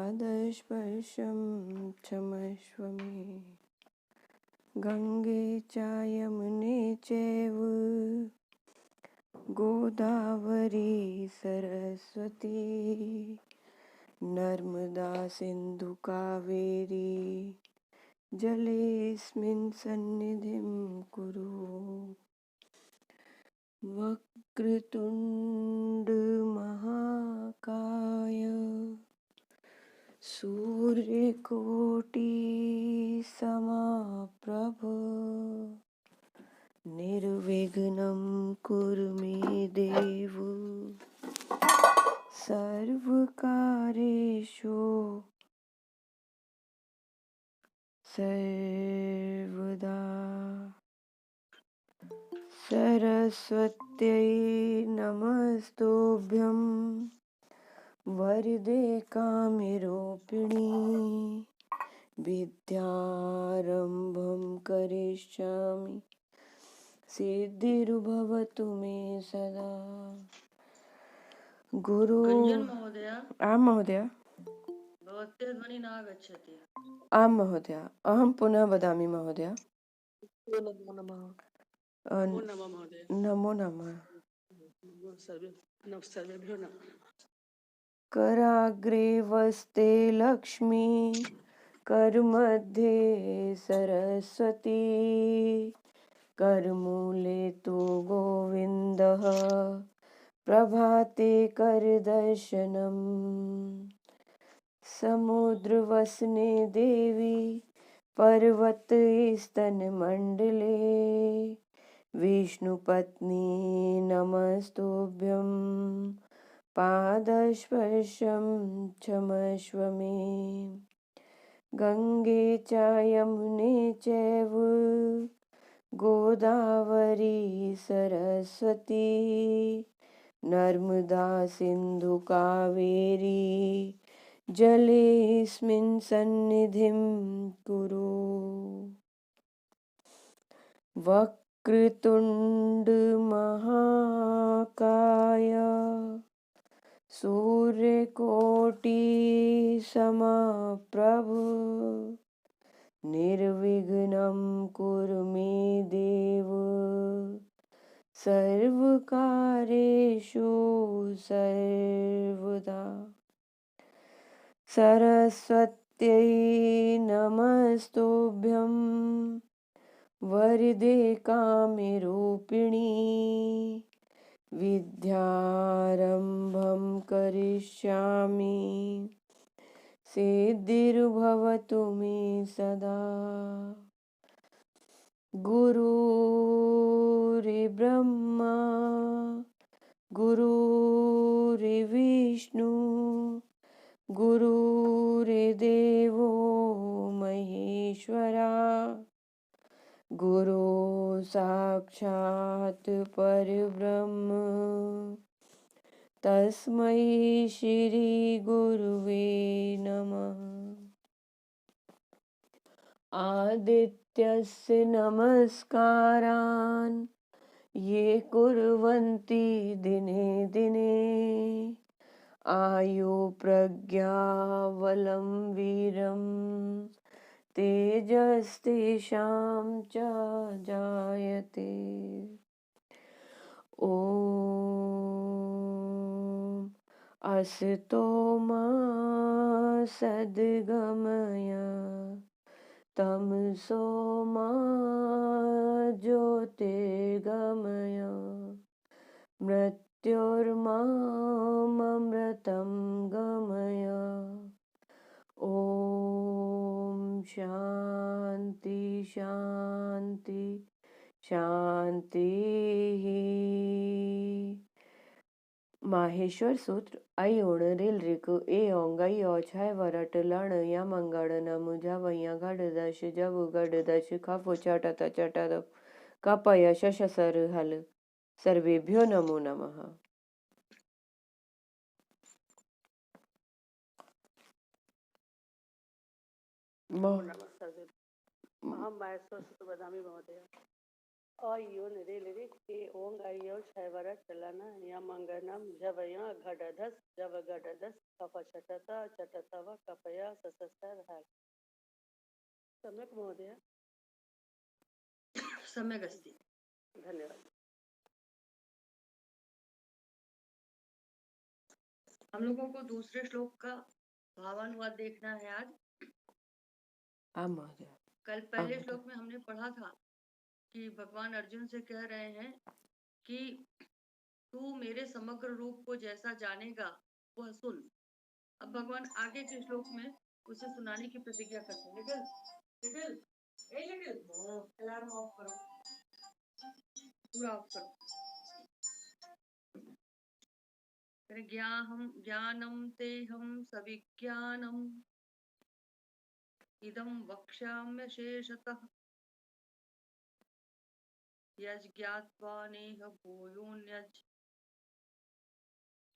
पादस्पर्शं क्षमस्व मे। गंगे च यमुने चैव गोदावरी सरस्वती नर्मदा सिंधु कावेरी जलेऽस्मिन् सन्निधिं कुरु। वक्रतुंड महाकाय सूर्यकोटि समप्रभ निर्विघ्नं कुरु मे देव सर्वकार्येषु सर्वदा। सरस्वत्यै नमस्तुभ्यं वरदे कामरूपिणी विद्यारम्भं करिष्यामि सिद्धिर्भवतु मे सदा। गुरु रंजन महोदय, आं महोदय। भवत्याः ध्वनिः न आगच्छति। आं महोदय, अहं पुनः वदामि महोदय। नमो नमः। नमो नमः महोदय। नमो नमः। सर्वेभ्यो नमः। कराग्रे वस्ते लक्ष्मी करमध्ये सरस्वती करमूले तु गोविन्दः प्रभाते करदर्शनम्। समुद्रवसने देवी पर्वतस्तनमण्डले विष्णुपत्नी नमस्तुभ्यं पादस्पर्शं क्षमस्व मे। गंगे च यमुने चैव गोदावरी सरस्वती नर्मदा सिंधु कावेरी जलेऽस्मिन् सन्निधिं कुरु। वक्रतुंड महाकाय सूर्यकोटि समप्रभ निर्विघ्नं कुरु मे देव सर्वकार्येषु सर्वदा। सरस्वत्यै नमस्तुभ्यं वरदे कामरूपिणी विद्यारम्भं करिष्यामि सिद्धिर्भवतु मे सदा। गुरुर्ब्रह्मा गुरुर्विष्णु गुरुर्देवो महेश्वरा गुरु साक्षात् परब्रह्म तस्मै श्री गुरुवे नमः। आदित्यस्य नमस्कारान् ये कुर्वन्ति दिने दिने आयु प्रज्ञा बलं वीरं तेजस्तेषां च जायते। ॐ असतो मा सद्गमय तमसो मा ज्योतिर्गमय मृत्योर्मामृतं गमय। ॐ शांति शांति शांति। माहेश्वर सूत्र आई ओण रेल रिको ए ओंगाई औछाय वरट लण या मंगड़ न मुझा वैया घड़ दश जब गढ़ दश खप चटत चटत कपय शश सर हल। सर्वेभ्यो नमो नमः। अहं माहेश्वर सूत्र वदामि महोदय। अयो निरे लिरे के ओंग अयो छयवरा चलना या मंगनम जब या घटधस जब घटधस कप चटत चटतव कपय ससस्तर। सम्यक् महोदय। सम्यक अस्ति। धन्यवाद। हम लोगों को दूसरे श्लोक का भावानुवाद देखना है आज। हाँ महोदय। कल पहले हाँ, श्लोक में हमने पढ़ा था कि भगवान अर्जुन से कह रहे हैं कि तू मेरे समग्र रूप को जैसा जानेगा वह सुन। अब भगवान आगे के श्लोक में उसे सुनाने की प्रतिज्ञा करते हैं। लिटिल, अलार्म ऑफ करो, पूरा ऑफ करो। ज्ञानम तेहम सविज्ञानम इदं वक्ष्याम्य शेषतः यज्ञात्वा नेह भूयोऽन्यज्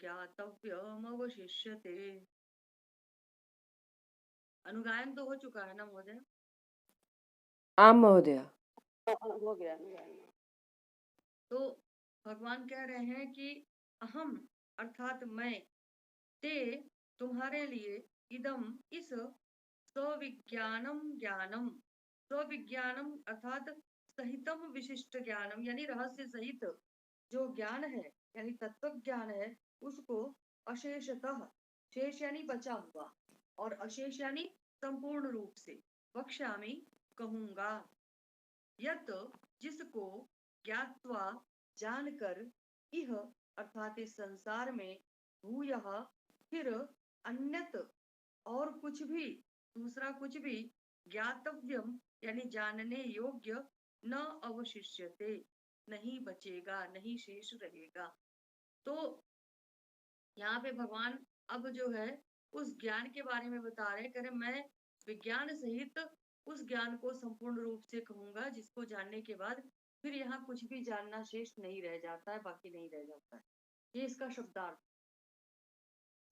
ज्ञातव्यमवशिष्यते। अनुगायन तो हो चुका है ना महोदय? हाँ महोदय। हो गया अनुगायन। तो भगवान कह रहे हैं कि अहम अर्थात मैं, ते तुम्हारे लिए, इदम इस, स्विज्ञानम अर्थात सहितम विशिष्ट ज्ञानम यानी रहस्य सहित जो ज्ञान है यानी तत्व ज्ञान है उसको अशेषतः, शेष यानी बचा हुआ और अशेष यानी संपूर्ण रूप से, वक्ष्यामि कहूंगा, यत जिसको, ज्ञात्वा जानकर, इह अर्थात इस संसार में, भूयः फिर, अन्यत और कुछ भी, दूसरा कुछ भी, ज्ञातव्यम यानी जानने योग्य, न अवशिष्यते नहीं बचेगा, नहीं शेष रहेगा। तो यहाँ पे भगवान अब जो है उस ज्ञान के बारे में बता रहे, कह रहे मैं विज्ञान सहित उस ज्ञान को संपूर्ण रूप से कहूंगा जिसको जानने के बाद फिर यहाँ कुछ भी जानना शेष नहीं रह जाता है, बाकी नहीं रह जाता है। ये इसका शब्दार्थ।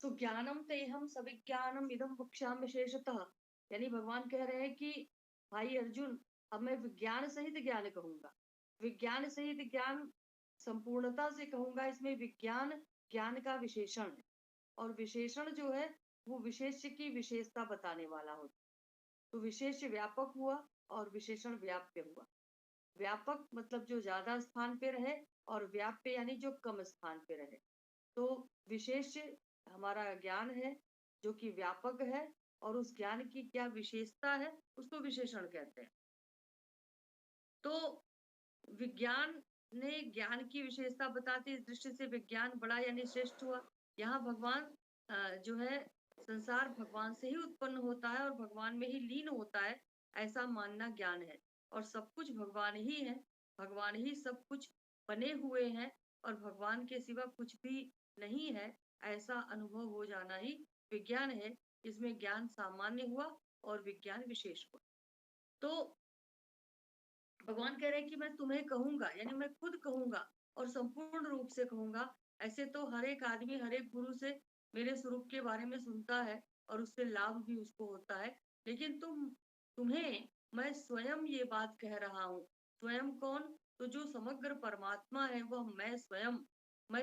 तो ज्ञानम तेहम सविज्ञानम इदम वक्ष्याम्य शेषतः, यानी भगवान कह रहे हैं कि भाई अर्जुन अब मैं विज्ञान सहित ज्ञान कहूंगा। विज्ञान सहित ज्ञान संपूर्णता से कहूंगा। इसमें विज्ञान ज्ञान का विशेषण है और विशेषण जो है वो विशेष्य की विशेषता बताने वाला होता है। तो विशेष्य व्यापक हुआ और विशेषण व्याप्य हुआ। व्यापक मतलब जो ज्यादा स्थान पे रहे और व्याप्य यानी जो कम स्थान पे रहे। तो विशेष्य हमारा ज्ञान है जो कि व्यापक है और उस ज्ञान की क्या विशेषता है उसको विशेषण कहते हैं। तो विज्ञान ने ज्ञान की विशेषता बताती, इस दृष्टि से विज्ञान बड़ा यानी श्रेष्ठ हुआ। यहाँ भगवान जो है संसार भगवान से ही उत्पन्न होता है और भगवान में ही लीन होता है ऐसा मानना ज्ञान है और सब कुछ भगवान ही है, भगवान ही सब कुछ बने हुए हैं और भगवान के सिवा कुछ भी नहीं है ऐसा अनुभव हो जाना ही विज्ञान है। इसमें ज्ञान सामान्य हुआ और विज्ञान विशेष हुआ। तो भगवान कह रहे हैं कि मैं तुम्हें कहूंगा यानी मैं खुद कहूंगा और संपूर्ण रूप से कहूंगा। ऐसे तो हर एक आदमी हर एक गुरु से मेरे स्वरूप के बारे में सुनता है और उससे लाभ भी उसको होता है, लेकिन तुम्हें मैं स्वयं ये बात कह रहा हूँ। स्वयं कौन? तो जो समग्र परमात्मा है वह मैं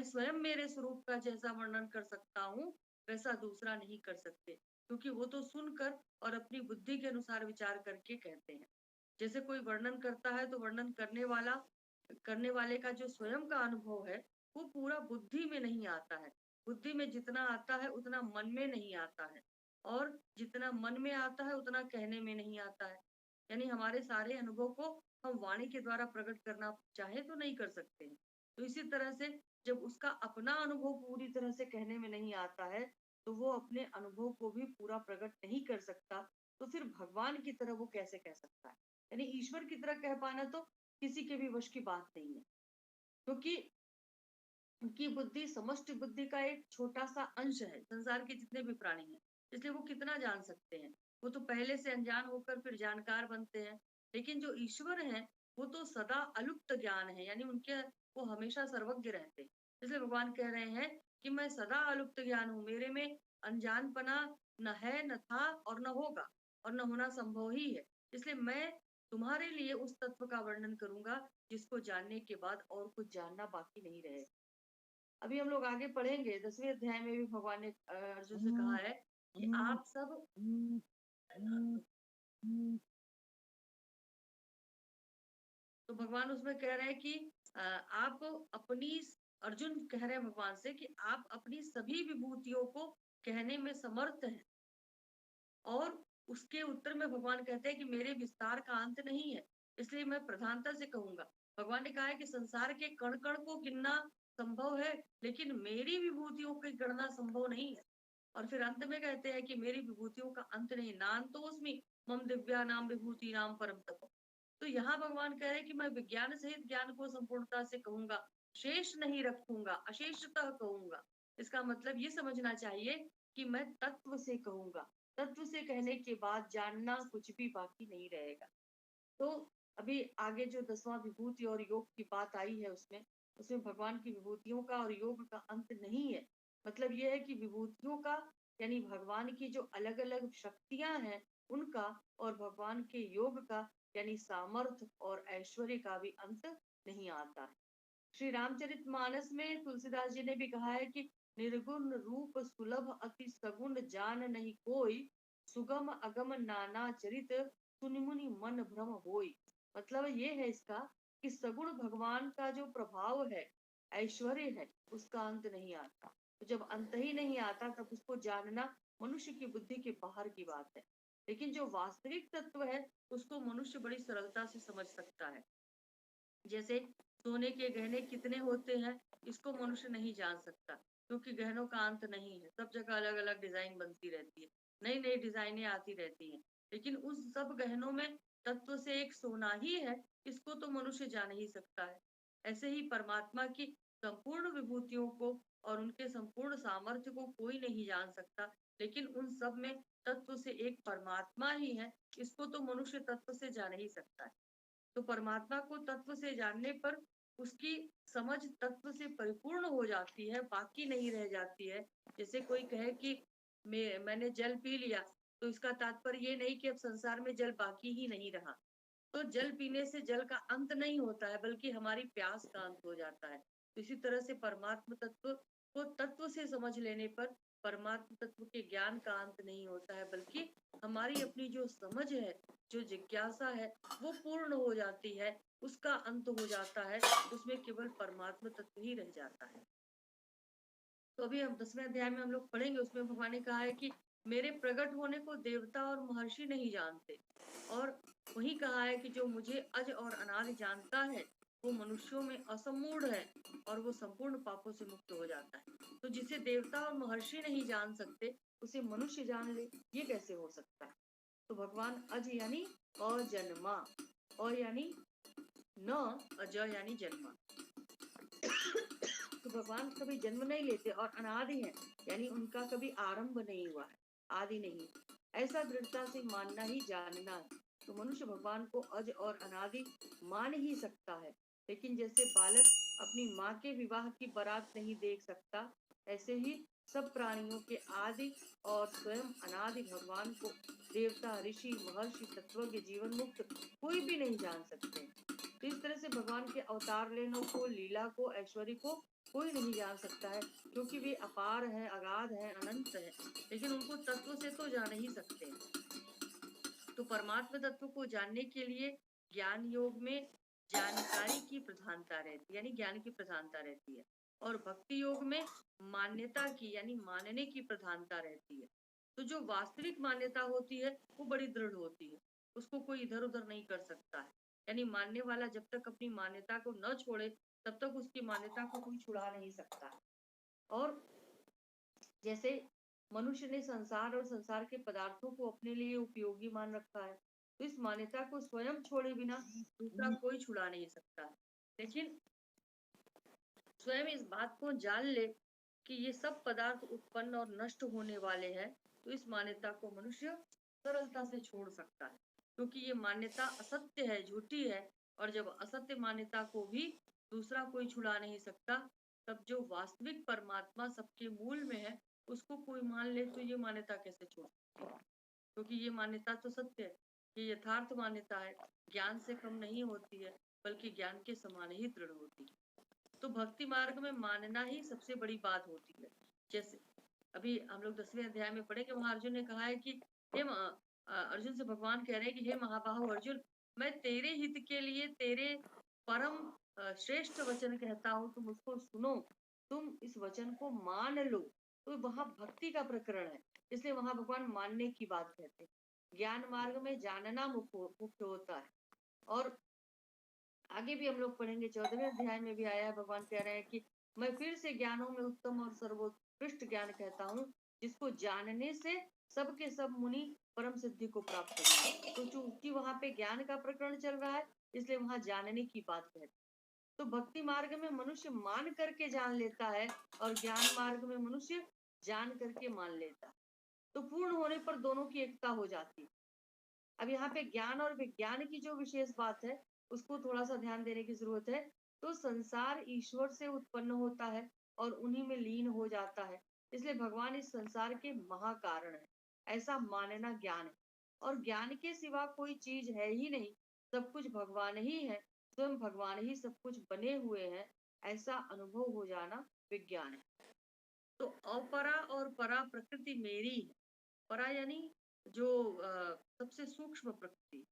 स्वयं मेरे स्वरूप का जैसा वर्णन कर सकता हूँ वैसा दूसरा नहीं कर सकते, क्योंकि वो तो सुनकर और अपनी बुद्धि के अनुसार विचार करके कहते हैं। जैसे कोई वर्णन करता है तो वर्णन करने वाले का जो स्वयं का अनुभव है वो पूरा बुद्धि में नहीं आता है। बुद्धि में जितना आता है उतना मन में नहीं आता है और जितना मन में आता है उतना कहने में नहीं आता है। यानी हमारे सारे अनुभव को हम वाणी के द्वारा प्रकट करना चाहे तो नहीं कर सकते हैं। तो इसी तरह से जब उसका अपना अनुभव पूरी तरह से कहने में नहीं आता है तो वो अपने अनुभव को भी पूरा प्रकट नहीं कर सकता। तो फिर भगवान की तरह वो कैसे कह सकता है? यानी ईश्वर की तरह कह पाना तो किसी के भी वश की बात नहीं है, क्योंकि उनकी बुद्धि समष्टि बुद्धि का एक छोटा सा अंश है संसार के जितने भी प्राणी हैं, इसलिए वो कितना जान सकते हैं। वो तो पहले से अनजान होकर फिर जानकार बनते हैं। लेकिन जो ईश्वर है वो तो सदा अलुप्त ज्ञान है, यानी उनके वो हमेशा सर्वज्ञ रहते हैं। इसलिए भगवान कह रहे हैं कि मैं सदा अलुप्त ज्ञान हूँ, मेरे में अनजानपना न है न था और न होगा और न होना संभव ही है। इसलिए मैं तुम्हारे लिए उस तत्व का वर्णन करूंगा जिसको जानने के बाद और कुछ जानना बाकी नहीं रहेगा। अभी हम लोग आगे पढ़ेंगे 10वें अध्याय में भी भगवान ने अर्जुन से कहा है कि आप सब तो भगवान उसमें कह रहे हैं कि आप अपनी अर्जुन कह रहे हैं भगवान से कि आप अपनी सभी विभूतियों को कहने में समर्थ हैं और उसके उत्तर में भगवान कहते हैं कि मेरे विस्तार का अंत नहीं है, इसलिए मैं प्रधानता से कहूंगा। भगवान ने कहा है कि संसार के कण कण को गिनना संभव है, लेकिन मेरी विभूतियों की गणना संभव नहीं है। और फिर अंत में कहते हैं कि मेरी विभूतियों का अंत नहीं, नान्तोऽस्मि मम दिव्या नाम विभूति नाम परम तप। तो यहाँ भगवान कह रहे हैं कि मैं विज्ञान सहित ज्ञान को संपूर्णता से कहूंगा, शेष नहीं रखूंगा, अशेषतः कहूंगा। इसका मतलब ये समझना चाहिए कि मैं तत्व से कहूंगा, तत्व से कहने के बाद जानना कुछ भी बाकी नहीं रहेगा। तो अभी आगे जो 10वां विभूति और योग की बात आई है उसमें उसमें भगवान की विभूतियों का और योग का अंत नहीं है। मतलब ये है कि विभूतियों का यानी भगवान की जो अलग अलग शक्तियां हैं उनका और भगवान के योग का यानी सामर्थ्य और ऐश्वर्य का भी अंत नहीं आता है। श्री रामचरितमानस में तुलसीदास जी ने भी कहा है कि निर्गुण रूप सुलभ अति सगुण जान नहीं कोई, सुगम अगम नाना चरित सुनि मुनि मन भ्रम होई। मतलब ये है इसका कि सगुण भगवान का जो प्रभाव है, ऐश्वर्य है, उसका अंत नहीं आता। तो जब अंत ही नहीं आता तब उसको जानना मनुष्य की बुद्धि के बाहर की बात है। लेकिन जो वास्तविक तत्व है उसको मनुष्य बड़ी सरलता से समझ सकता है। जैसे सोने के गहने कितने होते हैं इसको मनुष्य नहीं जान सकता, क्योंकि गहनों का अंत नहीं है। सब जगह अलग अलग डिजाइन बनती रहती है, नई नई डिजाइनें आती रहती हैं, लेकिन उस सब गहनों में तत्व से एक सोना ही है, इसको तो मनुष्य जान ही सकता है। ऐसे ही परमात्मा की संपूर्ण विभूतियों को और उनके संपूर्ण सामर्थ्य को कोई नहीं जान सकता, लेकिन उन सब में तत्व से एक परमात्मा ही है, इसको तो मनुष्य तत्व से जान ही सकता है। तो परमात्मा को तत्व से जानने पर उसकी समझ तत्व से परिपूर्ण हो जाती है, बाकी नहीं रह जाती है। जैसे कोई कहे कि मैंने जल पी लिया, तो इसका तात्पर्य ये नहीं कि अब संसार में जल बाकी ही नहीं रहा। तो जल पीने से जल का अंत नहीं होता है, बल्कि हमारी प्यास का अंत हो जाता है। तो इसी तरह से परमात्म तत्व को तत्व से समझ लेने पर परमात्म तत्व के ज्ञान का अंत नहीं होता है, बल्कि हमारी अपनी जो समझ है, जो जिज्ञासा है, वो पूर्ण हो जाती है, उसका अंत हो जाता है, उसमें केवल परमात्म तत्व ही रह जाता है। तो अभी हम 10वें अध्याय में हम लोग पढ़ेंगे, उसमें भगवान ने कहा है कि मेरे प्रकट होने को देवता और महर्षि नहीं जानते, और वही कहा है कि जो मुझे अज और अनादि जानता है वो मनुष्यों में असमूढ़ है और वो संपूर्ण पापों से मुक्त हो जाता है। तो जिसे देवता और महर्षि नहीं जान सकते उसे मनुष्य जान ले, ये कैसे हो सकता है? तो भगवान अज यानी अजन्मा, और यानी न, अज यानी जन्मा। तो भगवान कभी जन्म नहीं लेते और अनादि है, यानी उनका कभी आरंभ नहीं हुआ है, आदि नहीं। ऐसा दृढ़ता से मानना ही जानना है। तो मनुष्य भगवान को अज और अनादि मान ही सकता है, लेकिन जैसे बालक अपनी माँ के विवाह की बारात नहीं देख सकता, ऐसे ही सब प्राणियों के आदि और स्वयं अनादि भगवान को देवता, ऋषि, महर्षि, तत्वज्ञ, जीवन मुक्त कोई भी नहीं जान सकते। तो इस तरह से भगवान के अवतार लेनों को, लीला को, ऐश्वर्य को कोई नहीं जान सकता है, क्योंकि वे अपार हैं, अगाध हैं, अनंत हैं, लेकिन उनको तत्व से तो जान ही सकते हैं। तो परमात्मा तत्व को जानने के लिए ज्ञान योग में जानकारी की प्रधानता रहती है, यानी ज्ञान की प्रधानता रहती है, और भक्ति योग में मान्यता की यानी मानने की प्रधानता रहती है। तो जो वास्तविक मान्यता होती है वो बड़ी दृढ़ होती है, उसको कोई इधर उधर नहीं कर सकता है। यानी मानने वाला जब तक अपनी मान्यता को न छोड़े तब तक उसकी मान्यता को कोई छुड़ा नहीं सकता। और जैसे मनुष्य ने संसार और संसार के पदार्थों को अपने लिए उपयोगी मान रखा है, तो इस मान्यता को स्वयं छोड़े बिना दूसरा कोई छुड़ा नहीं सकता। लेकिन स्वयं इस बात को जान ले कि ये सब पदार्थ उत्पन्न और नष्ट होने वाले हैं, तो इस मान्यता को मनुष्य सरलता से छोड़ सकता है, क्योंकि ये मान्यता असत्य है, झूठी है। और जब असत्य मान्यता को भी दूसरा कोई छुड़ा नहीं सकता, तब जो वास्तविक परमात्मा सबके मूल में है उसको कोई मान ले तो ये मान्यता कैसे छोड़ सकती है? क्योंकि ये मान्यता तो सत्य है, ये यथार्थ मान्यता है, ज्ञान से कम नहीं होती है, बल्कि ज्ञान के समान ही दृढ़ होती है। तो भक्ति मार्ग में मानना ही सबसे बड़ी बात होती है। जैसे अभी हम लोग 10वें अध्याय में पढ़े कि वहां अर्जुन ने कहा है कि अर्जुन से भगवान कह रहे हैं कि हे महाबाहु अर्जुन, मैं तेरे हित के लिए तेरे परम श्रेष्ठ वचन कहता हूँ, तुम उसको सुनो, तुम इस वचन को मान लो। तो वहां भक्ति का प्रकरण है, इसलिए वहां भगवान मानने की बात कहते हैं। ज्ञान मार्ग में जानना मुख्य होता है। और आगे भी हम लोग पढ़ेंगे, 14वें अध्याय में भी आया है, भगवान कह रहे हैं कि मैं फिर से ज्ञानों में उत्तम और सर्वोत्कृष्ट ज्ञान कहता हूँ, जिसको जानने से सबके सब मुनि परम सिद्धि को प्राप्त होंगे। तो चूंकि वहां पे ज्ञान का प्रकरण चल रहा है, इसलिए वहां जानने की बात कहते हैं। तो भक्ति मार्ग में मनुष्य मान करके जान लेता है, और ज्ञान मार्ग में मनुष्य जान करके मान लेता है। तो पूर्ण होने पर दोनों की एकता हो जाती है। अब यहाँ पे ज्ञान और विज्ञान की जो विशेष बात है, उसको थोड़ा सा ध्यान देने की जरूरत है। तो संसार ईश्वर से उत्पन्न होता है और उन्हीं में लीन हो जाता है, इसलिए भगवान इस संसार के महाकारण है, ऐसा मानना ज्ञान है। और ज्ञान के सिवा कोई चीज है ही नहीं, सब कुछ भगवान ही है, स्वयं भगवान ही सब कुछ बने हुए हैं, ऐसा अनुभव हो जाना विज्ञान है। तो अपरा और परा प्रकृति मेरी है। परा यानी जो सबसे सूक्ष्म प्रकृति,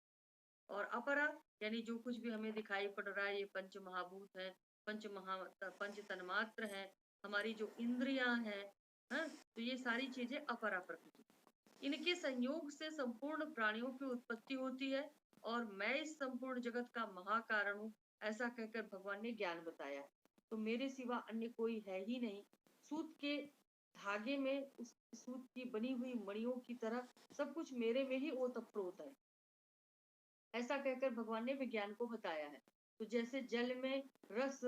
और अपरा यानी जो कुछ भी हमें दिखाई पड़ रहा है, ये पंच महाभूत है, पंच तन्मात्र है, हमारी जो इंद्रियां हैं, हाँ, तो ये सारी चीजें अपरा प्रकृति। इनके संयोग से संपूर्ण प्राणियों की उत्पत्ति होती है, और मैं इस संपूर्ण जगत का महाकारण हूँ, ऐसा कहकर भगवान ने ज्ञान बताया। तो मेरे सिवा अन्य कोई है ही नहीं। सूत के धागे में उस सूत की बनी हुई मणियों की तरह सब कुछ मेरे में ही ओतप्रोत है, ऐसा कहकर भगवान ने विज्ञान को बताया है। तो जैसे जल में रस,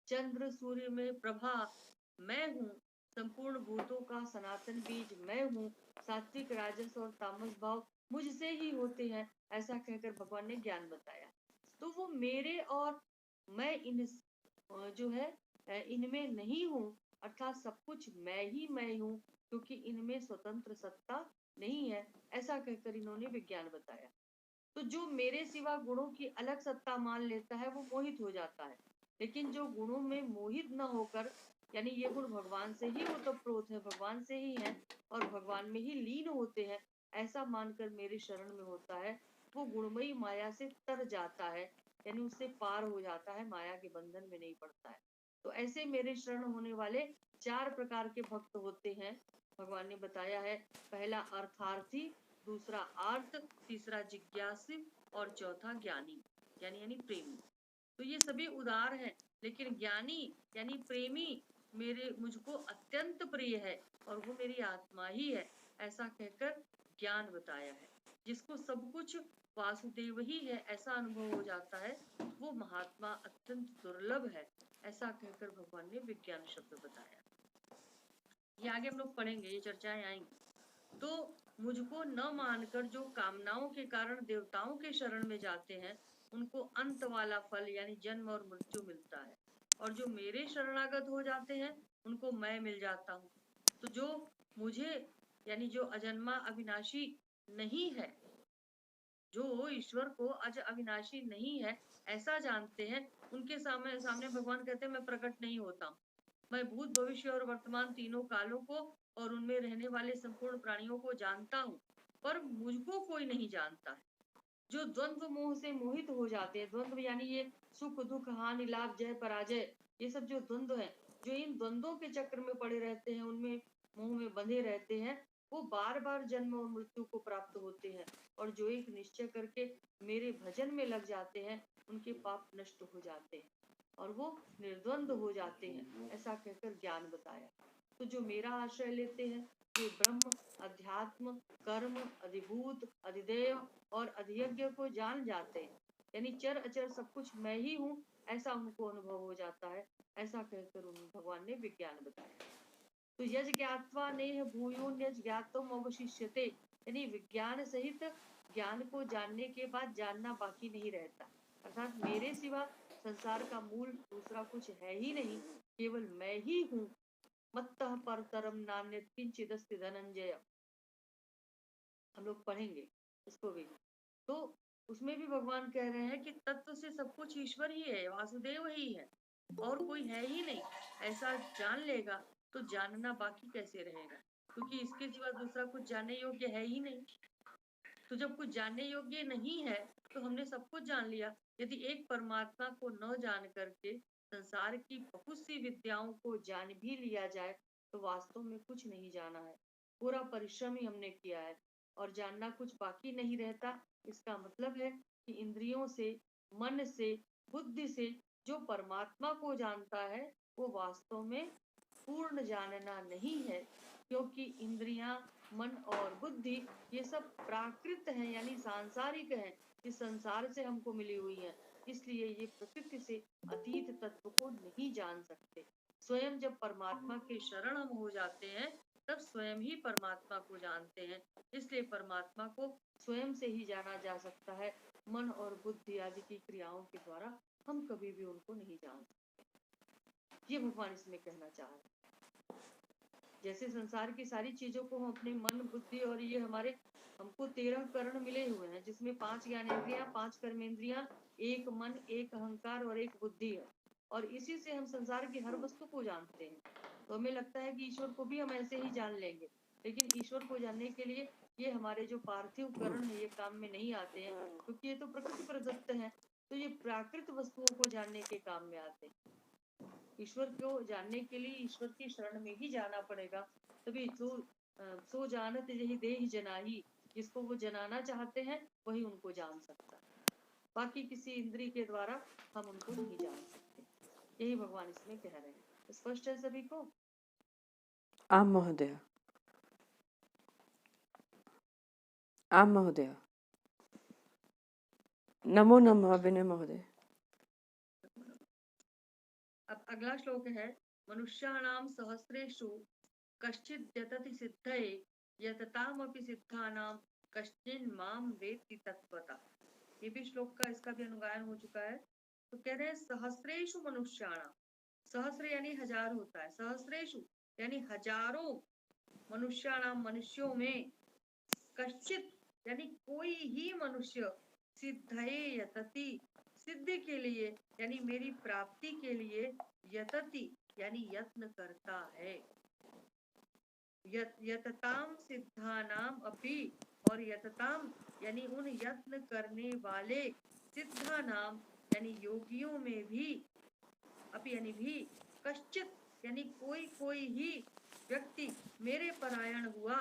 चंद्र सूर्य में प्रभा, मैं हूँ, संपूर्ण भूतों का सनातन बीज मैं हूँ, सात्विक राजस और तामस भाव मुझसे ही होते हैं, ऐसा कहकर भगवान ने ज्ञान बताया। तो वो मेरे और मैं इन जो है इनमें नहीं हूँ, अर्थात सब कुछ मैं हूँ, क्योंकि इनमें स्वतंत्र सत्ता नहीं है, ऐसा कहकर इन्होंने विज्ञान बताया। तो जो मेरे सिवा गुणों की अलग सत्ता मान लेता है, वो मोहित हो जाता है। लेकिन जो गुणों में मोहित न होकर, यानी ये गुण भगवान से ही ओतप्रोत है, भगवान से ही है और भगवान में ही लीन होते हैं, ऐसा मानकर मेरे शरण में होता है, वो गुणमयी माया से तर जाता है, यानी उससे पार हो जाता है, माया के बंधन में नहीं पड़ता है। तो ऐसे मेरे शरण होने वाले 4 प्रकार के भक्त होते हैं, भगवान ने बताया है। पहला अर्थार्थी, दूसरा आर्त, तीसरा जिज्ञासु और चौथा ज्ञानी, यानी प्रेमी। तो ये सभी उदार हैं, लेकिन ज्ञानी यानी प्रेमी मेरे मुझको अत्यंत प्रिय है, और वो मेरी आत्मा ही है, ऐसा कहकर ज्ञान बताया है। जिसको सब कुछ वासुदेव ही है ऐसा अनुभव हो जाता है, वो महात्मा अत्यंत दुर्लभ है, ऐसा कहकर भगवान ने विज्ञान शब्द बताया। ये आगे हम लोग पढ़ेंगे, ये चर्चाएं आएंगी। तो मुझको न मानकर जो कामनाओं के कारण देवताओं के शरण में जाते हैं, उनको अंत वाला फल यानी जन्म और मृत्यु मिलता है, और जो मेरे शरणागत हो जाते हैं, उनको मैं मिल जाता हूँ। तो जो मुझे यानी जो अजन्मा अविनाशी नहीं है, जो ईश्वर को अज अविनाशी नहीं है ऐसा जानते हैं, उनके सामने सामने भगवान कहते हैं मैं प्रकट नहीं होता। मैं भूत भविष्य और वर्तमान तीनों कालों को और उनमें रहने वाले संपूर्ण प्राणियों को जानता हूँ, पर मुझको कोई नहीं जानता है। जो द्वंद्व मोह से मोहित हो जाते हैं, द्वंद्व यानी ये सुख दुख हानि लाभ जय पराजय, ये सब जो द्वंद्व है, जो इन द्वंद्वों के चक्र में पड़े रहते हैं, उनमें मोह में बंधे रहते हैं, वो बार बार जन्म और मृत्यु को प्राप्त होते हैं। और जो एक निश्चय करके मेरे भजन में लग जाते हैं, उनके पाप नष्ट हो जाते हैं और वो निर्द्वंद हो जाते हैं, ऐसा कहकर ज्ञान बताया। तो जो मेरा आश्रय लेते हैं, वे ब्रह्म, अध्यात्म, कर्म, अधिभूत, अधिदेव और अधियज्ञ को जान जाते हैं, यानी चर अचर सब कुछ मैं ही हूँ, ऐसा उनको अनुभव हो जाता है, ऐसा कहकर उन भगवान ने विज्ञान बताया। तो यज ज्ञात्वा नेह भूयोन्यज ज्ञातम अवशिष्यते, यानी विज्ञान सहित ज्ञान को जानने के बाद जानना बाकी नहीं रहता, अर्थात मेरे सिवा संसार का मूल दूसरा कुछ है ही नहीं, केवल मैं ही हूँ। मत्तः परतरम नान्यत् किंचिदस्ति धनंजय, हम लोग पढ़ेंगे इसको भी। तो उसमें भी भगवान कह रहे हैं कि तत्व से सब कुछ ईश्वर ही है, वासुदेव ही है, और कोई है ही नहीं, ऐसा जान लेगा तो जानना बाकी कैसे रहेगा, क्योंकि इसके सिवा दूसरा कुछ जानने योग्य है ही नहीं। तो जब कुछ जानने योग्य नहीं है तो हमने सब कुछ जान लिया। यदि एक परमात्मा को न जान करके संसार की बहुत सी विद्याओं को जान भी लिया जाए तो वास्तव में कुछ नहीं जाना है, पूरा परिश्रम ही हमने किया है और जानना कुछ बाकी नहीं रहता। इसका मतलब है कि इंद्रियों से, मन से, बुद्धि से जो परमात्मा को जानता है वो वास्तव में पूर्ण जानना नहीं है, क्योंकि इंद्रियां, मन और बुद्धि ये सब प्राकृत हैं, यानी सांसारिक हैं, इस संसार से हमको मिली हुई हैं। इसलिए ये प्रकृति से अतीत तत्व को नहीं जान सकते। स्वयं जब परमात्मा के शरण हम हो जाते हैं तब स्वयं ही परमात्मा को जानते हैं। इसलिए परमात्मा को स्वयं से ही जाना जा सकता है, मन और बुद्धि आदि की क्रियाओं के द्वारा हम कभी भी उनको नहीं जान सकते। ये भगवान इसमें कहना चाह रहे हैं। जैसे संसार की सारी चीजों को हम अपने मन, बुद्धि और ये हमारे हमको 13 करण मिले हुए हैं, जिसमें 5 ज्ञानेंद्रियां, 5 कर्मेंद्रियां, एक मन, एक अहंकार और एक बुद्धि है, और इसी से हम संसार की हर वस्तु को जानते हैं। तो हमें लगता है कि ईश्वर को भी हम ऐसे ही जान लेंगे, लेकिन ईश्वर को जानने के लिए ये हमारे जो पार्थिव करण है ये काम में नहीं आते हैं, क्योंकि ये तो प्रकृति प्रदत्त है। तो ये प्राकृत वस्तुओं को जानने के काम में आते हैं। ईश्वर को जानने के लिए ईश्वर की शरण में ही जाना पड़ेगा, तभी सो जानत यही देहि जनाही, जिसको वो जनाना चाहते हैं वही उनको जान सकता है, बाकी किसी इंद्री के द्वारा हम उनको नहीं जान सकते। यही भगवान इसमें कह रहे हैं। स्पष्ट है सभी को? आम महोदय, आम महोदय। नमो नमः विनय महोदय। अब अगला श्लोक है, मनुष्याणाम सहस्रेषु कश्चित् यतति सिद्धये यततामपि सिद्धानां कश्चिन् मां वेत्ति तत्त्वतः। ये भी श्लोक का इसका भी अनुगायन हो चुका है। तो कह रहे हैं सहस्रेषु मनुष्याणाम, सहस्र यानी हजार होता है, सहस्रेषु यानी हजारों, मनुष्याणाम मनुष्यों में, कश्चित यानी कोई ही मनुष्य, सिद्धये यतति सिद्धि के लिए यानी मेरी प्राप्ति के लिए, यतति यानी यत्न करता है, यतताम सिद्धानाम अपि, और यतताम यानी उन यत्न करने वाले, सिद्धानाम यानी योगियों में भी, अपि यानी भी, कश्चित यानी कोई कोई ही व्यक्ति मेरे परायण हुआ,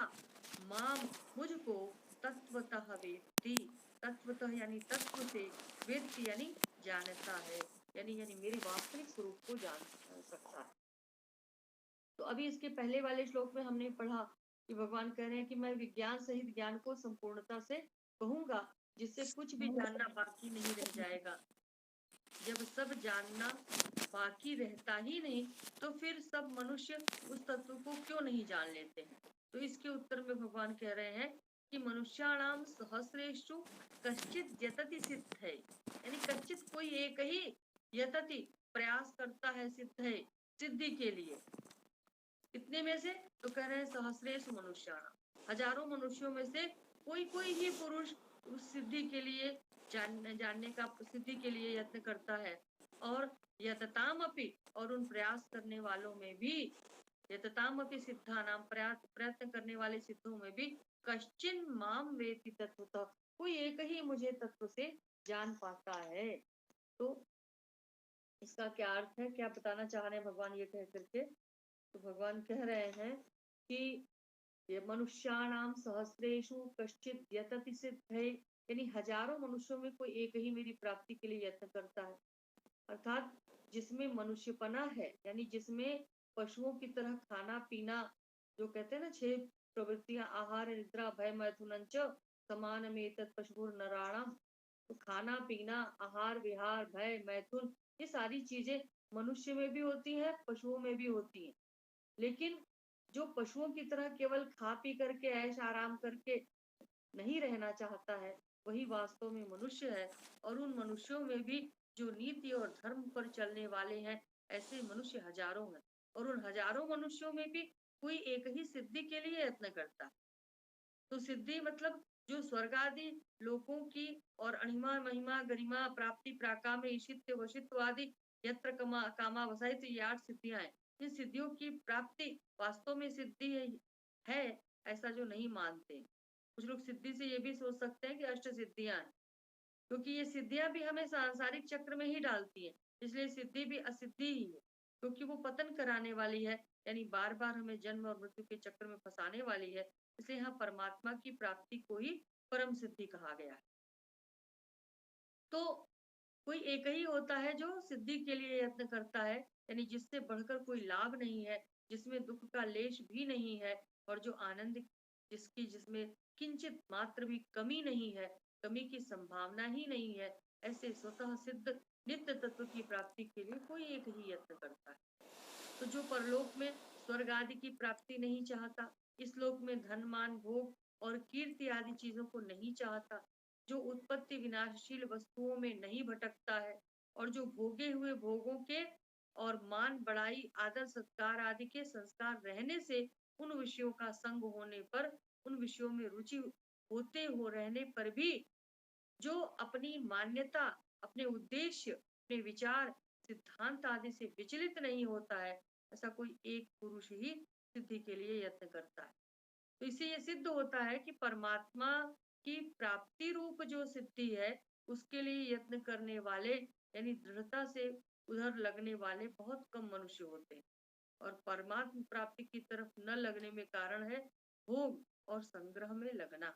माम मुझको, तत्वतः वेत्ति, तत्वतः यानी तत्व से, वेत्ति यानी जानता है, यानी मेरे वास्तविक स्वरूप को जान सकता है। तो अभी इसके पहले वाले श्लोक में हमने पढ़ा कि भगवान कह रहे हैं कि मैं विज्ञान सहित ज्ञान को संपूर्णता से कहूंगा, जिससे कुछ भी जानना बाकी नहीं रह जाएगा। जब सब जानना बाकी रहता ही नहीं तो फिर सब मनुष्य उस तत्व को क्यों नहीं जान लेते हैं? तो इसके उत्तर में भगवान कह रहे हैं कि मनुष्याणाम सहस्रेषु कश्चित यतति सिद्ध है, यानी कश्चित कोई एक ही, यतति प्रयास करता है, सिद्ध है सिद्धि के लिए। कितने में से? तो कह रहे हैं सहस्रेषु मनुष्याणाम, हजारों मनुष्यों में से कोई कोई ही पुरुष उस सिद्धि के लिए, जानने का सिद्धि के लिए यत्न करता है। और यतताम अपि, और उन प्रयास करने वालों में भी, यतताम अपि सिद्धानाम प्रयत्न करने वाले सिद्धों में भी, कश्चिन माम वेति तत्वतः, कोई एक ही मुझे तत्व से जान पाता है। तो इसका क्या अर्थ है, क्या बताना चाह रहे हैं भगवान ये कह करके? तो भगवान कह रहे हैं कि ये मनुष्याणाम सहस्रेषु कश्चित यतति सिद्धये, यानी हजारों मनुष्यों में कोई एक ही मेरी प्राप्ति के लिए यत्न करता है। अर्थात जिसमें मनुष्यपना है, यानी जिसमें पशुओं की तरह खाना पीना, जो कहते हैं ना 6 प्रवृत्तियां, आहार निद्रा भय मैथुनं च समानमेतत् पशुभिः नराणाम, तो खाना पीना, आहार विहार भय मैथुन, ये सारी चीजें मनुष्य में भी होती हैं, पशुओं में भी होती हैं। लेकिन जो पशुओं की तरह केवल खा पी करके ऐश आराम करके नहीं रहना चाहता है, वही वास्तव में मनुष्य है। और उन मनुष्यों में भी जो नीति और धर्म पर चलने वाले हैं, ऐसे मनुष्य हजारों हैं। और उन हजारों मनुष्यों में भी कोई एक ही सिद्धि के लिए यत्न करता है। तो सिद्धि मतलब जो स्वर्ग आदि लोकों की और अणिमा महिमा गरिमा प्राप्ति प्राकाम्य ईशित्य वशित्व आदि यत्र कामा वसाई, तो ये 8 सिद्धियां हैं। इन सिद्धियों की प्राप्ति वास्तव में सिद्धि है ऐसा जो नहीं मानते। कुछ लोग सिद्धि से ये भी सोच सकते हैं कि अष्ट सिद्धियां हैं, क्योंकि ये सिद्धियां भी हमें सांसारिक चक्र में ही डालती है, इसलिए सिद्धि भी असिद्धि ही है, क्योंकि वो पतन कराने वाली है, यानी बार बार हमें जन्म और मृत्यु के चक्र में फंसाने वाली है। इसलिए यहाँ परमात्मा की प्राप्ति को ही परम सिद्धि कहा गया है। तो कोई एक ही होता है जो सिद्धि के लिए यत्न करता है, यानी जिससे बढ़कर कोई लाभ नहीं है, जिसमें दुख का लेश भी नहीं है, और जो आनंद जिसमें किंचित मात्र भी कमी नहीं है, कमी की संभावना ही नहीं है, ऐसे स्वतः सिद्ध नित्य तत्व की प्राप्ति के लिए कोई एक ही यत्न करता है। तो जो परलोक में स्वर्ग आदि की प्राप्ति नहीं चाहता, इस लोक में धन मान भोग और कीर्ति आदि चीजों को नहीं चाहता, जो उत्पत्ति विनाशशील वस्तुओं में नहीं भटकता है, और जो भोगे हुए भोगों के और मान बढ़ाई आदर सत्कार आदि के संस्कार रहने से उन विषयों का संग होने पर, उन विषयों में रुचि होते हो रहने पर भी जो अपनी मान्यता, अपने उद्देश्य, अपने विचार, सिद्धांत आदि से विचलित नहीं होता है, ऐसा कोई एक पुरुष ही सिद्धि के लिए यत्न करता है। तो इससे ये सिद्ध होता है कि परमात्मा की प्राप्ति रूप जो सिद्धि है, उसके लिए यत्न करने वाले, यानी दृढ़ता से उधर लगने वाले बहुत कम मनुष्य होते हैं, और परमात्म प्राप्ति की तरफ न लगने में कारण है भोग और संग्रह में लगना।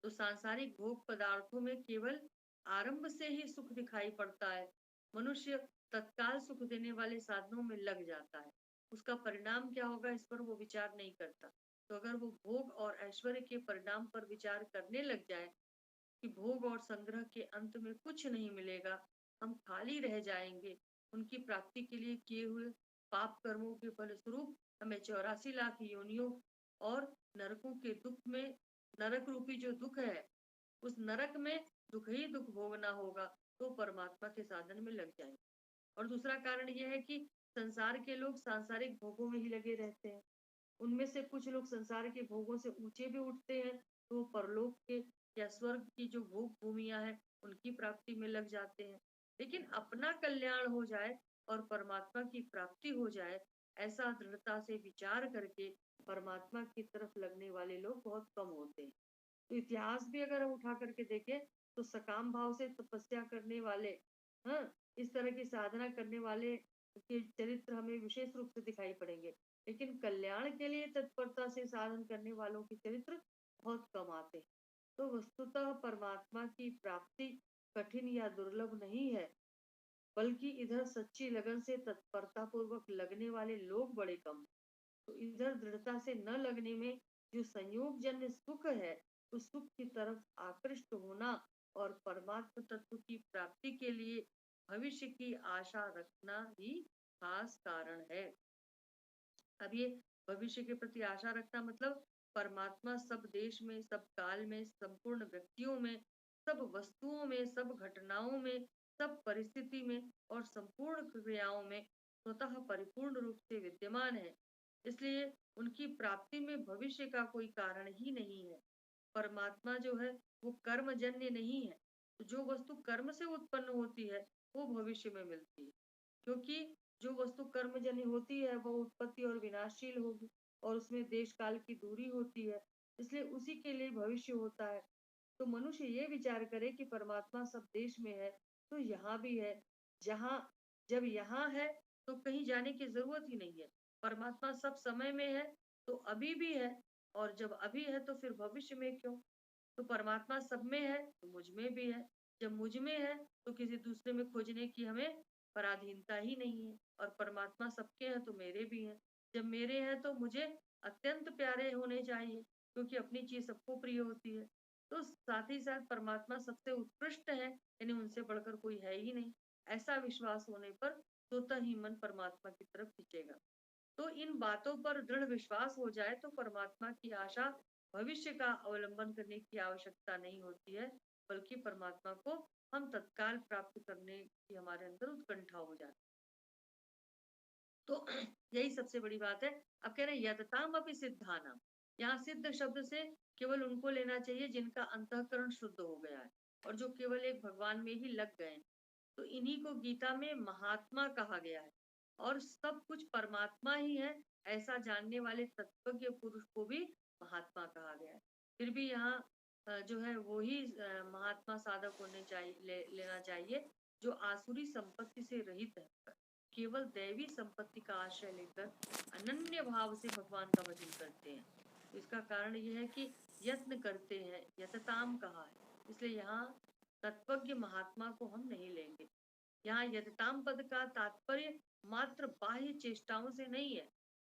तो सांसारिक भोग पदार्थों में केवल आरंभ से ही सुख दिखाई पड़ता है। मनुष्य तत्काल सुख देने वाले साधनों में लग जाता है, उसका परिणाम क्या होगा इस पर वो विचार नहीं करता। तो अगर वो भोग और ऐश्वर्य के परिणाम पर विचार करने लग जाए कि भोग और संग्रह के अंत में कुछ नहीं मिलेगा, हम खाली रह जाएंगे, उनकी प्राप्ति के लिए किए हुए पाप कर्मों के फलस्वरूप हमें 84 लाख योनियों और नरकों के दुख में, नरक रूपी जो दुख है, उस नरक में दुख ही दुख भोगना होगा, तो परमात्मा के साधन में लग जाएंगे। और दूसरा कारण यह है कि संसार के लोग सांसारिक भोगों में ही लगे रहते हैं। उनमें से कुछ लोग संसार के भोगों से ऊंचे भी उठते हैं, तो वो परलोक के या स्वर्ग की जो भोग भूमियां हैं, उनकी प्राप्ति में लग जाते हैं। लेकिन अपना कल्याण हो जाए और परमात्मा की प्राप्ति हो जाए, ऐसा दृढ़ता से विचार करके परमात्मा की तरफ लगने वाले लोग बहुत कम होते हैं। तो इतिहास भी अगर हम उठा करके देखें, तो सकाम भाव से तपस्या करने वाले, हाँ, इस तरह की साधना करने वाले के चरित्र हमें विशेष रूप से दिखाई पड़ेंगे, लेकिन कल्याण के लिए तत्परता से साधन करने वालों के चरित्र बहुत कम आते हैं। तो वस्तुतः परमात्मा की प्राप्ति कठिन या दुर्लभ नहीं है, बल्कि इधर सच्ची लगन से तत्परता पूर्वक लगने वाले लोग बड़े कम हैं। तो इधर दृढ़ता से न लगने में जो संयोग जन्य सुख है, उस सुख की तरफ आकृष्ट होना और परमात्म तत्व की प्राप्ति के लिए भविष्य की आशा रखना ही खास कारण है। अब ये भविष्य के प्रति आशा रखना मतलब परमात्मा सब देश में, सब काल में, संपूर्ण व्यक्तियों में, सब वस्तुओं में, सब घटनाओं में, सब परिस्थिति में और संपूर्ण क्रियाओं में स्वतः परिपूर्ण रूप से विद्यमान है। इसलिए उनकी प्राप्ति में भविष्य का कोई कारण ही नहीं है। परमात्मा जो है वो कर्मजन्य नहीं है, तो जो वस्तु कर्म से उत्पन्न होती है वो भविष्य में मिलती है, क्योंकि जो वस्तु कर्मजन्य होती है वो उत्पत्ति और विनाशशील होगी, और उसमें देश काल की दूरी होती है, इसलिए उसी के लिए भविष्य होता है। तो मनुष्य ये विचार करे कि परमात्मा सब देश में है, तो यहाँ भी है। जहाँ जब यहाँ है तो कहीं जाने की जरूरत ही नहीं है। परमात्मा सब समय में है, तो अभी भी है, और जब अभी है तो फिर भविष्य में क्यों? तो परमात्मा सब में है तो मुझ में भी है। जब मुझ में है तो किसी दूसरे में खोजने की हमें पराधीनता ही नहीं है, और परमात्मा सबके हैं तो मेरे भी हैं। जब मेरे हैं तो मुझे अत्यंत प्यारे होने चाहिए, क्योंकि अपनी चीज सबको प्रिय होती है। तो साथ ही साथ परमात्मा सबसे उत्कृष्ट है, यानी उनसे बढ़कर कोई है ही नहीं। ऐसा विश्वास होने पर स्वतः ही मन परमात्मा की तरफ खींचेगा। तो इन बातों पर दृढ़ विश्वास हो जाए तो परमात्मा की आशा, भविष्य का अवलंबन करने की आवश्यकता नहीं होती है, बल्कि परमात्मा को हम तत्काल प्राप्त करने की हमारे अंदर उत्कंठा हो जाती है। तो यही सबसे बड़ी बात है। अब कह रहे हैं यतताम अपि सिद्धानाम, यहाँ सिद्ध शब्द से केवल उनको लेना चाहिए जिनका अंतःकरण शुद्ध हो गया है, और जो केवल एक भगवान में ही लग गए हैं। तो इन्हीं को गीता में महात्मा कहा गया है और सब कुछ परमात्मा ही है ऐसा जानने वाले तत्वज्ञ पुरुष को भी महात्मा कहा गया है। फिर भी यहाँ जो है वो ही महात्मा साधक होने चाहिए लेना चाहिए जो आसुरी संपत्ति से रहित है, केवल दैवी संपत्ति का आश्रय लेकर अनन्य भाव से भगवान का भजन करते हैं। तो इसका कारण यह है कि यत्न करते हैं, यतताम कहा है, इसलिए यहाँ तत्वज्ञ महात्मा को हम नहीं लेंगे। यहाँ यतताम पद का तात्पर्य मात्र बाह्य चेष्टाओं से नहीं है,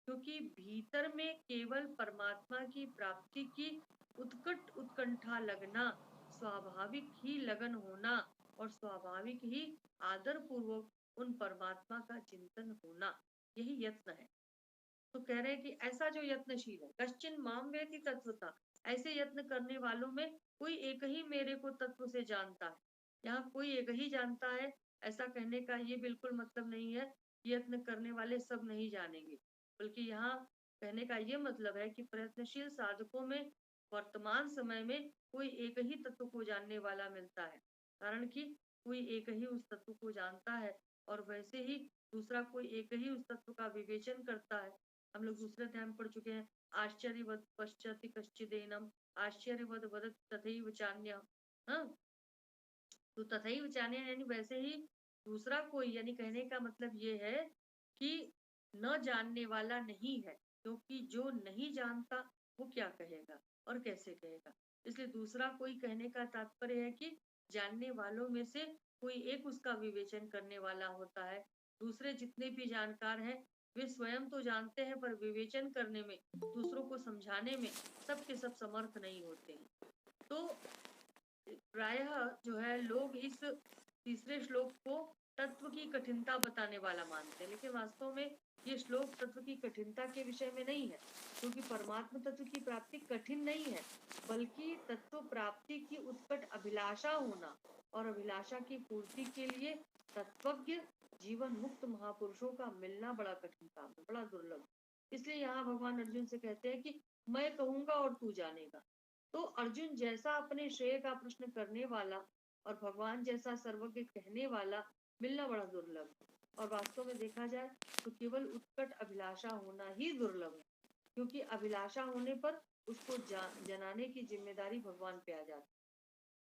क्योंकि भीतर में केवल परमात्मा की प्राप्ति की उत्कट उत्कंठा लगना, स्वाभाविक ही लगन होना और स्वाभाविक ही आदर पूर्वक उन परमात्मा का चिंतन होना, यही यत्न है। तो कह रहे हैं कि ऐसा जो यत्नशील है, कश्चिन माम वेति तत्वता, ऐसे यत्न करने वालों में कोई एक ही मेरे को तत्व से जानता है। यहाँ कोई एक ही जानता है ऐसा कहने का ये बिल्कुल मतलब नहीं है कि यत्न करने वाले सब नहीं जानेंगे, बल्कि यहाँ कहने का ये मतलब है कि प्रयत्नशील साधकों में वर्तमान समय में कोई एक ही तत्व को जानने वाला मिलता है, कारण कि कोई एक ही उस तत्व को जानता है और वैसे ही दूसरा कोई एक ही उस तत्व का विवेचन करता है। हम लोग दूसरे अध्याय में पढ़ चुके हैं, आश्चर्यवत् पश्यति कश्चिदेनम आश्चर्यवत् वदति तथैव चान्यः। हाँ, तो तथैव चान्यः यानी वैसे ही दूसरा कोई, यानी कहने का मतलब ये है कि न जानने वाला नहीं है, क्योंकि जो नहीं जानता वो क्या कहेगा और कैसे कहेगा। इसलिए दूसरा कोई कहने का तात्पर्य है कि जानने वालों में से कोई एक उसका विवेचन करने वाला होता है। दूसरे जितने भी जानकार हैं वे स्वयं तो जानते हैं, पर विवेचन करने में, दूसरों को समझाने में सब के सब समर्थ नहीं होते हैं। तो प्रायः जो है लोग इस तीसरे श्लोक को तत्व की कठिनता बताने वाला मानते हैं, लेकिन वास्तव में ये श्लोक तत्व की कठिनता के विषय में नहीं है, क्योंकि परमात्मा तत्व की प्राप्ति कठिन नहीं है, बल्कि तत्व प्राप्ति की उत्कट अभिलाषा होना और अभिलाषा की पूर्ति के लिए तत्वज्ञ जीवन मुक्त महापुरुषों का मिलना बड़ा कठिन काम है, बड़ा दुर्लभ। इसलिए यहाँ भगवान अर्जुन से कहते हैं कि मैं कहूंगा और तू जानेगा। तो अर्जुन जैसा अपने श्रेय का प्रश्न करने वाला और भगवान जैसा सर्वज्ञ कहने वाला मिलना बड़ा दुर्लभ है। और वास्तव में देखा जाए तो केवल उत्कट अभिलाषा होना ही दुर्लभ है, क्योंकि अभिलाषा होने पर उसको जनाने की जिम्मेदारी भगवान पे आ जाती है।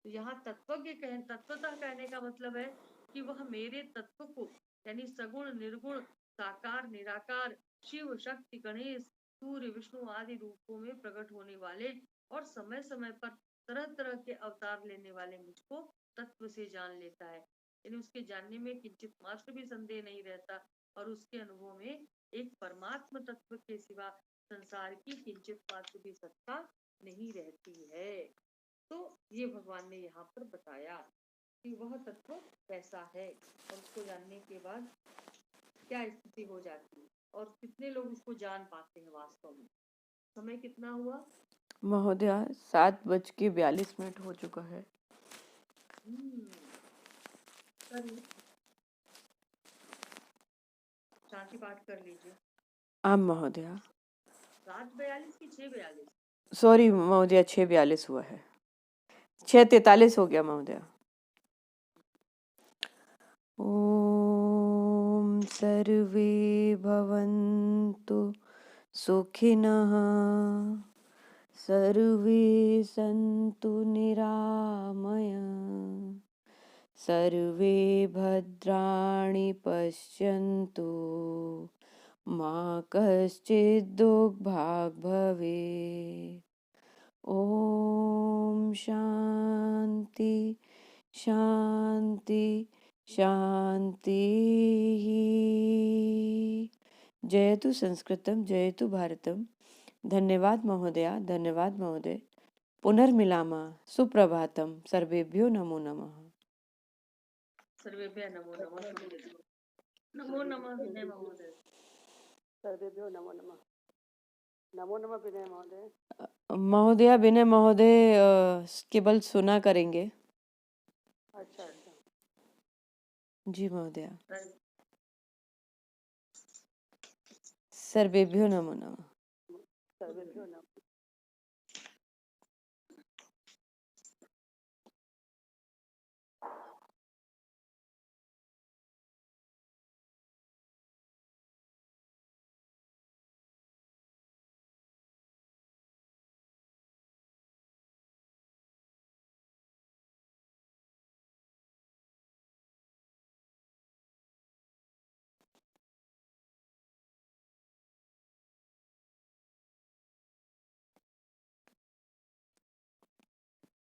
तो यहाँ तत्वतः कहने का मतलब है कि वह मेरे तत्व को, यानी सगुण निर्गुण साकार निराकार शिव शक्ति गणेश सूर्य विष्णु आदि रूपों में प्रकट होने वाले और समय समय पर तरह तरह के अवतार लेने वाले मुझको तत्व से जान लेता है, यानी उसके जानने में किंचित मात्र भी संदेह नहीं रहता और उसके अनुभव में एक परमात्म तत्व के सिवा संसार की किंचित मात्र भी सत्ता नहीं रहती है। तो ये भगवान ने यहाँ पर बताया कि वह तत्व कैसा है और उसको जानने के बाद क्या स्थिति हो जाती है और कितने लोग उसको जान पाते हैं वास्तव में। समय कितना हुआ महोदय? 7:42 हो चुका है। करिए, शांति पाठ कर लीजिए। आम महोदय। 7:42 की 6:42? सॉरी महोदय, 6:42 हुआ है। 6:43 हो गया महोदय। ओम सर्वे भवन्तु सुखिनः सर्वे सन्तु निरामयाः सर्वे भद्राणि पश्यन्तु मा कश्चित् दुःखभाग् भवेत्। ओम शांति शांति शांति। जयतु संस्कृतम जयतु भारतम। धन्यवाद महोदया, धन्यवाद महोदय। पुनर्मिलामः। सुप्रभातम। सर्वेभ्यो नमो नमः। सर्वेभ्यः नमो नमः। नमो नमः विनय महोदय। सर्वेभ्यो नमो नमः। नमो नमः विनय महोदय। महोदया विनय महोदय केवल सुना करेंगे। अच्छा अच्छा जी महोदया। सर्व- सर्वेभ्यो नमो नमः। सर्वेभ्यो नमः।